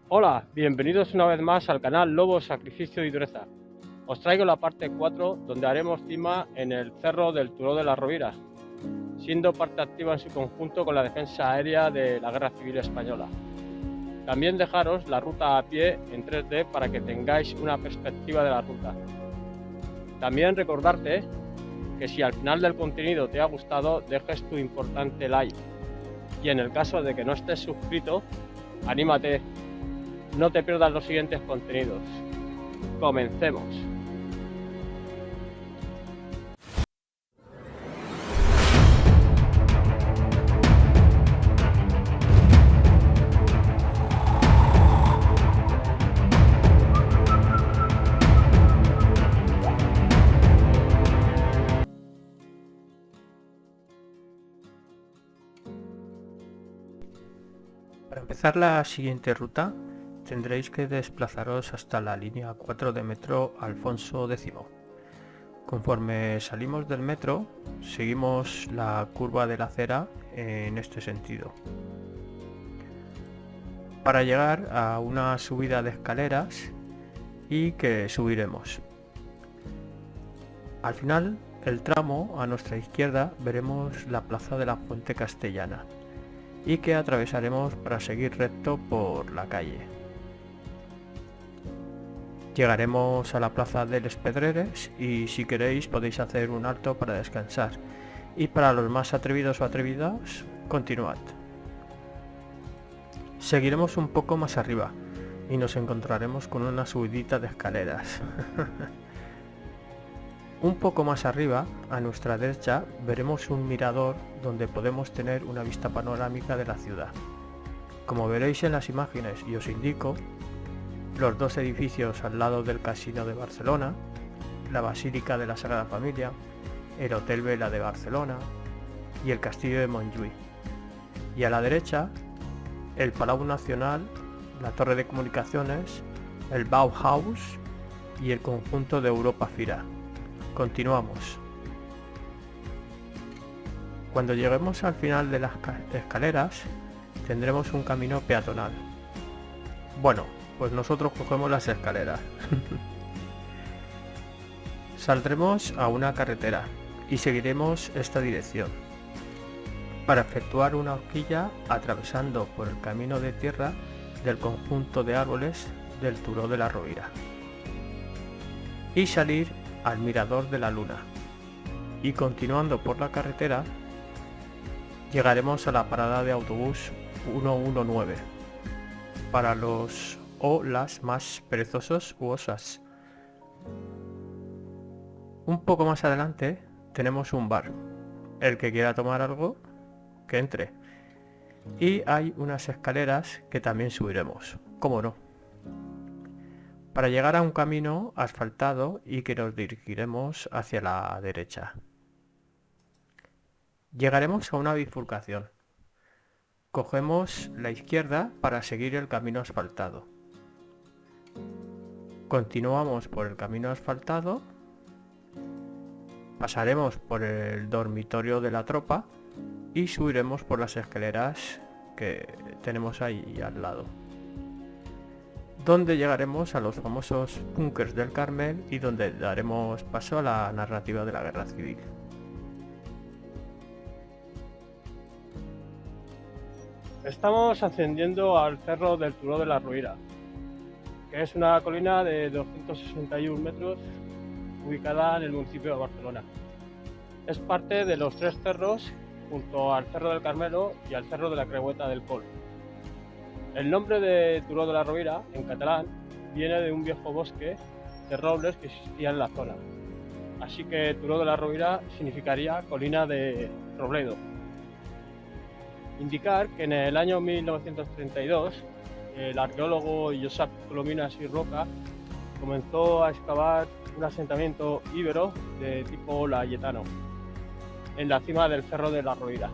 Hola, bienvenidos una vez más al canal Lobo, Sacrificio y Dureza. Os traigo la parte 4 donde haremos cima en el Cerro del Turó de la Rovira, siendo parte activa en su conjunto con la defensa aérea de la Guerra Civil Española. También dejaros la ruta a pie en 3D para que tengáis una perspectiva de la ruta. También recordarte que si al final del contenido te ha gustado, dejes tu importante like. Y en el caso de que no estés suscrito, anímate. No te pierdas los siguientes contenidos. Comencemos. Para empezar la siguiente ruta, tendréis que desplazaros hasta la línea 4 de metro Alfonso X. Conforme salimos del metro, seguimos la curva de la acera en este sentido, para llegar a una subida de escaleras y que subiremos. Al final, el tramo a nuestra izquierda veremos la plaza de la Fuente Castellana y que atravesaremos para seguir recto por la calle. Llegaremos a la plaza de Les Pedreres y si queréis podéis hacer un alto para descansar, y para los más atrevidos o atrevidas, continuad. Seguiremos un poco más arriba y nos encontraremos con una subidita de escaleras. Un poco más arriba, a nuestra derecha, veremos un mirador donde podemos tener una vista panorámica de la ciudad. Como veréis en las imágenes y os indico, los dos edificios al lado del Casino de Barcelona, la Basílica de la Sagrada Familia, el Hotel Vela de Barcelona y el Castillo de Montjuïc. Y a la derecha, el Palau Nacional, la Torre de Comunicaciones, el Bauhaus y el conjunto de Europa Fira. Continuamos. Cuando lleguemos al final de las escaleras, tendremos un camino peatonal. Bueno, pues nosotros cogemos las escaleras. Saldremos a una carretera y seguiremos esta dirección para efectuar una horquilla atravesando por el camino de tierra del conjunto de árboles del Turó de la Rovira y salir al Mirador de la Luna, y continuando por la carretera llegaremos a la parada de autobús 119 para los o las más perezosos u osas. Un poco más adelante tenemos un bar, el que quiera tomar algo que entre, y hay unas escaleras que también subiremos, cómo no, para llegar a un camino asfaltado y que nos dirigiremos hacia la derecha. Llegaremos a una bifurcación. Cogemos la izquierda para seguir el camino asfaltado. Continuamos por el camino asfaltado, pasaremos por el dormitorio de la tropa y subiremos por las escaleras que tenemos ahí al lado, donde llegaremos a los famosos búnkers del Carmel y donde daremos paso a la narrativa de la Guerra Civil. Estamos ascendiendo al Cerro del Turó de la Rovira, que es una colina de 261 metros ubicada en el municipio de Barcelona. Es parte de los tres cerros junto al Cerro del Carmelo y al Cerro de la Creueta del Col. El nombre de Turó de la Rovira, en catalán, viene de un viejo bosque de robles que existía en la zona. Así que Turó de la Rovira significaría colina de robledo. Indicar que en el año 1932 el arqueólogo Josep Colominas y Roca comenzó a excavar un asentamiento íbero de tipo layetano en la cima del Cerro de la Rovira.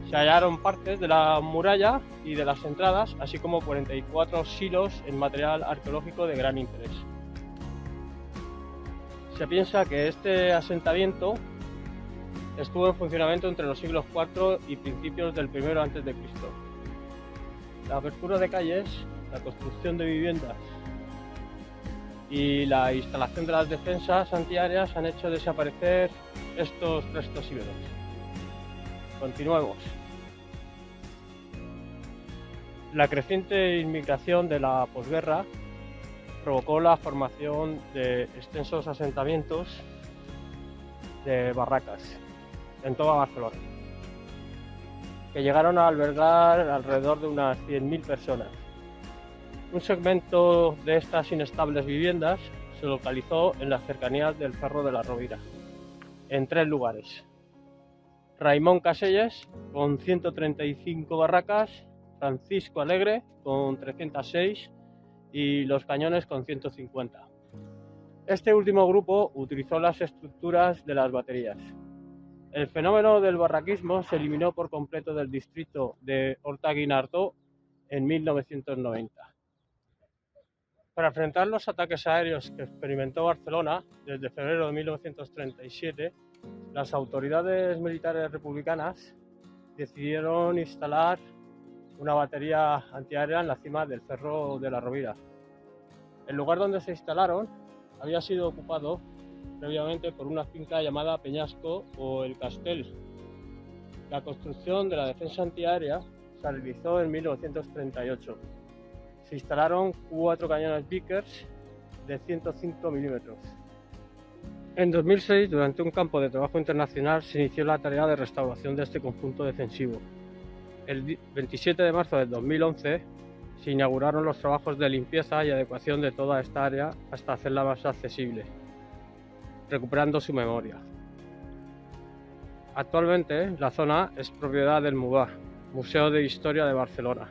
Se hallaron partes de la muralla y de las entradas, así como 44 silos en material arqueológico de gran interés. Se piensa que este asentamiento estuvo en funcionamiento entre los siglos IV y principios del I a.C. La apertura de calles la construcción de viviendas y la instalación de las defensas antiaéreas han hecho desaparecer estos restos íberos. Continuemos. La creciente inmigración de la posguerra provocó la formación de extensos asentamientos de barracas en toda Barcelona, que llegaron a albergar alrededor de unas 100.000 personas. Un segmento de estas inestables viviendas se localizó en las cercanías del Cerro de la Rovira, en 3 lugares: Raimon Caselles, con 135 barracas, Francisco Alegre, con 306, y Los Cañones, con 150. Este último grupo utilizó las estructuras de las baterías. El fenómeno del barraquismo se eliminó por completo del distrito de Horta-Guinardó en 1990. Para enfrentar los ataques aéreos que experimentó Barcelona desde febrero de 1937, las autoridades militares republicanas decidieron instalar una batería antiaérea en la cima del Cerro de la Rovira. El lugar donde se instalaron había sido ocupado previamente por una finca llamada Peñasco o El Castel. La construcción de la defensa antiaérea se realizó en 1938. Se instalaron 4 cañones Vickers de 105 milímetros. En 2006, durante un campo de trabajo internacional, se inició la tarea de restauración de este conjunto defensivo. El 27 de marzo de 2011 se inauguraron los trabajos de limpieza y adecuación de toda esta área hasta hacerla más accesible, recuperando su memoria. Actualmente la zona es propiedad del MUBA, Museo de Historia de Barcelona.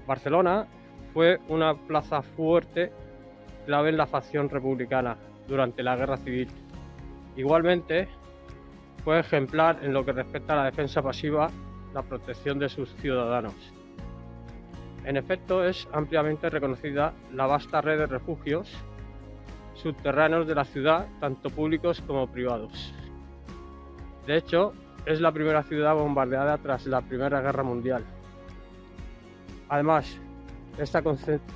Barcelona fue una plaza fuerte clave en la facción republicana durante la Guerra Civil. Igualmente, fue ejemplar en lo que respecta a la defensa pasiva, la protección de sus ciudadanos. En efecto, es ampliamente reconocida la vasta red de refugios subterráneos de la ciudad, tanto públicos como privados. De hecho, es la primera ciudad bombardeada tras la Primera Guerra Mundial. Además de este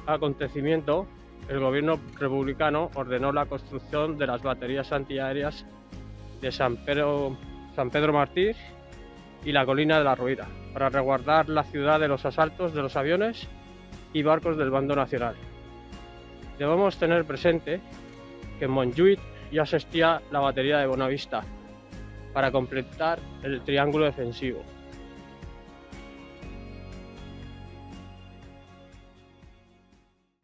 acontecimiento, el gobierno republicano ordenó la construcción de las baterías antiaéreas de San Pedro Mártir y la colina de la Rovira, para resguardar la ciudad de los asaltos de los aviones y barcos del bando nacional. Debemos tener presente que en Montjuïc ya existía la batería de Bonavista para completar el triángulo defensivo.